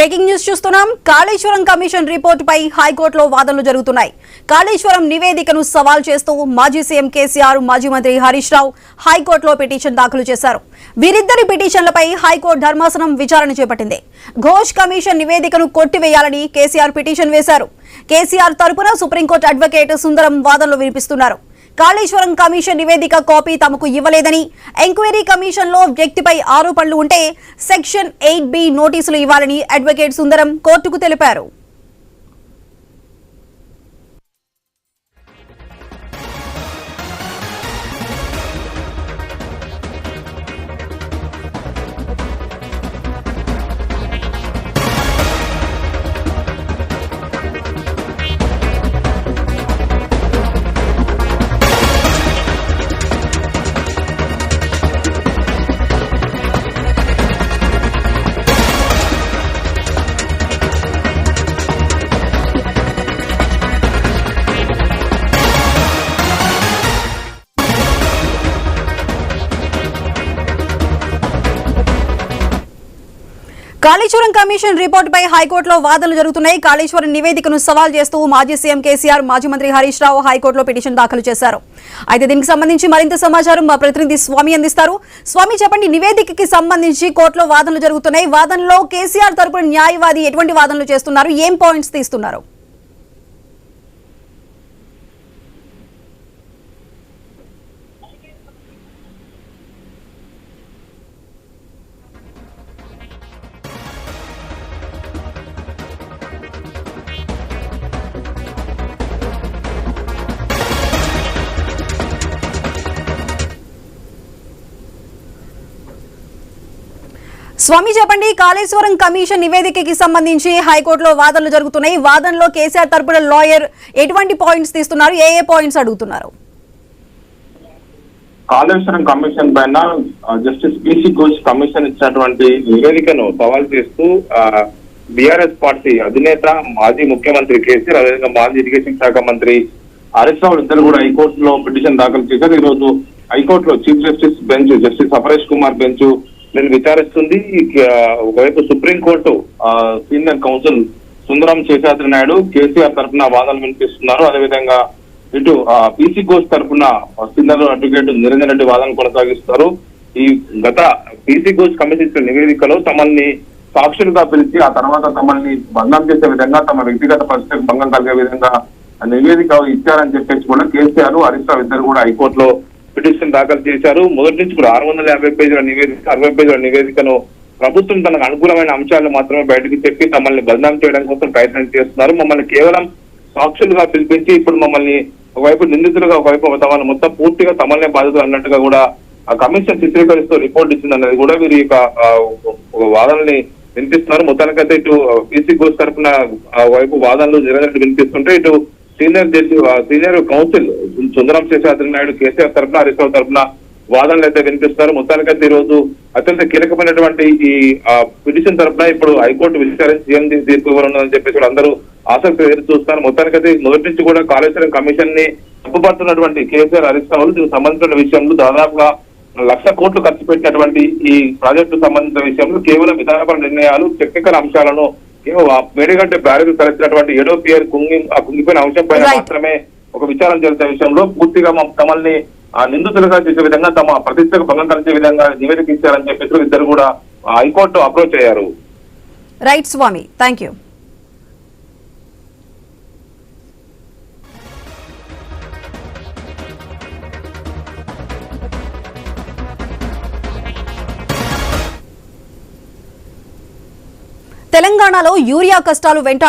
Breaking news చూస్తున్నాం. Kaleshwaram commission రిపోర్టుపై హైకోర్టులో వాదనలు జరుగుతున్నాయి. కాళేశ్వరం నివేదికను సవాల్ చేస్తూ మాజీ సీఎం కేసీఆర్, మాజీ మంత్రి హరీష్ రావు హైకోర్టులో పిటిషన్ దాఖలు చేశారు. వీరిద్దరి పిటిషన్లపై హైకోర్టు ధర్మాసనం విచారణ చేపట్టింది. ఘోష్ కమిషన్ నివేదికను కొట్టివేయాలని కేసీఆర్ పిటిషన్ వేశారు. కేసీఆర్ తరపున సుప్రీంకోర్టు అడ్వకేట్ సుందరం వాదనలు వినిపిస్తున్నారు. కాళేశ్వరం కమిషన్ నివేదిక కాపీ తమకు ఇవ్వలేదని, ఎంక్వైరీ కమిషన్ లో వ్యక్తిపై ఆరోపణలు ఉంటే సెక్షన్ 8B నోటీసులు ఇవ్వాలని అడ్వకేట్ సుందరం కోర్టుకు తెలిపారు. కాళేశ్వరం కమిషన్ రిపోర్టుపై హైకోర్టులో వాదనలు జరుగుతున్నాయి. కాళేశ్వరం నివేదికను సవాల్ చేస్తూ మాజీ సీఎం కేసీఆర్, మాజీ మంత్రి హరీష్ రావు హైకోర్టులో పిటిషన్ దాఖలు చేశారు. అయితే దీనికి సంబంధించి మరింత సమాచారం మా ప్రతినిధి స్వామి అందిస్తారు. స్వామి, చెప్పండి, నివేదికకి సంబంధించి కోర్టులో వాదనలు జరుగుతున్నాయి. వాదనలో కేసీఆర్ తరపున న్యాయవాది ఎటువంటి వాదనలు చేస్తున్నారు, ఏం పాయింట్స్ తీస్తున్నారు? స్వామి, చెప్పండి, కాళేశ్వరం కమిషన్ నివేదికకి సంబంధించి హైకోర్టులో వాదనలు జరుగుతున్నాయి. వాదనలో కేసీఆర్ తరపున లాయర్ ఎటువంటి పాయింట్స్ తీస్తున్నారు, ఏ పాయింట్స్ అడుగుతున్నారు? కాళేశ్వరం కమిషన్ పైన జస్టిస్ పిసి ఘోష్ కమిషన్ ఇచ్చినటువంటి నివేదికను సవాల్ చేస్తూ బీఆర్ఎస్ పార్టీ అధినేత, మాజీ ముఖ్యమంత్రి కేసీఆర్, అదేవిధంగా మాజీ ఇరిగేషన్ శాఖ మంత్రి హరీష్ రావు ఇద్దరు కూడా హైకోర్టులో పిటిషన్ దాఖలు చేశారు. ఈ రోజు హైకోర్టులో chief justice bench, justice Aparesh Kumar bench నేను విచారిస్తుంది. ఒకవైపు సుప్రీంకోర్టు సీనియర్ కౌన్సిల్ సుందరం శేషాద్రి నాయుడు కేసీఆర్ తరఫున వాదనలు వినిపిస్తున్నారు. అదేవిధంగా ఇటు పిసి ఘోష్ తరఫున సీనియర్ అడ్వకేట్ నిరంజన్ రెడ్డి వాదనలు కొనసాగిస్తారు. ఈ గత పిసి ఘోష్ కమిషన్ ఇచ్చిన నివేదికలో తమల్ని సాక్షులుగా పిలిచి ఆ తర్వాత తమల్ని భంగం చేసే విధంగా, తమ వ్యక్తిగత పరిస్థితికి భంగం కలిగే విధంగా నివేదిక ఇచ్చారని చెప్పేసి కూడా కేసీఆర్, హరీష్ రావు ఇద్దరు కూడా హైకోర్టులో పిటిషన్ దాఖలు చేశారు. మొదటి నుంచి కూడా 650 పేజీల నివేదిక, 60 పేజీల నివేదికను ప్రభుత్వం తనకు అనుకూలమైన అంశాలను మాత్రమే బయటకు చెప్పి తమల్ని బదనాం చేయడం కోసం ప్రయత్నం చేస్తున్నారు. మమ్మల్ని కేవలం సాక్షులుగా పిలిపించి ఇప్పుడు మమ్మల్ని ఒకవైపు నిందితులుగా, ఒకవైపు తమను మొత్తం పూర్తిగా తమల్నే బాధితులు అన్నట్టుగా కూడా ఆ కమిషన్ చిత్రీకరిస్తూ రిపోర్ట్ ఇచ్చింది అన్నది కూడా వీరి యొక్క వాదనల్ని వినిపిస్తున్నారు. మొత్తానికైతే ఇటు పిసి ఘోష్ తరఫున వైపు వాదనలు నిరంజన్ వినిపిస్తుంటే, ఇటు సీనియర్ కౌన్సిల్ సుందరం శేషాద్రి నాయుడు కేసీఆర్ తరఫున, హరీష్ రావు తరఫున వాదనలు అయితే వినిపిస్తున్నారు. మొత్తానికైతే ఈ రోజు అత్యంత కీలకమైనటువంటి ఈ పిటిషన్ తరఫున ఇప్పుడు హైకోర్టు విచారించి సీఎం తీర్పు ఇవ్వాలని చెప్పేసి కూడా అందరూ ఆసక్తి ఎదురు చూస్తున్నారు. మొత్తానికైతే మొదటి నుంచి కూడా కాళేశ్వరం కమిషన్ ని తప్పుపడుతున్నటువంటి కేసీఆర్, హరీష్ రావు దీనికి సంబంధించిన విషయంలో దాదాపుగా 1,00,000 కోట్లు ఖర్చు పెట్టినటువంటి ఈ ప్రాజెక్టు సంబంధించిన విషయంలో కేవలం విధానపర నిర్ణయాలు, టెక్నికల్ అంశాలను మేడిగడ్డ బ్యారేజ్ తలెత్తినటువంటి 7వ పియర్ కుంగిపోయిన అంశం పైన మాత్రమే ఒక విచారణ జరిగే విషయంలో పూర్తిగా తమల్ని నిందితులుగా చేసే విధంగా, తమ ప్రతిష్టకు భంగం కలిసే విధంగా నివేదిక ఇచ్చారని చెప్పేసి ఇద్దరు కూడా హైకోర్టు అప్రోచ్ అయ్యారు. Right swami, thank you. తెలంగాణలో యూరియా కష్టాలు వెంట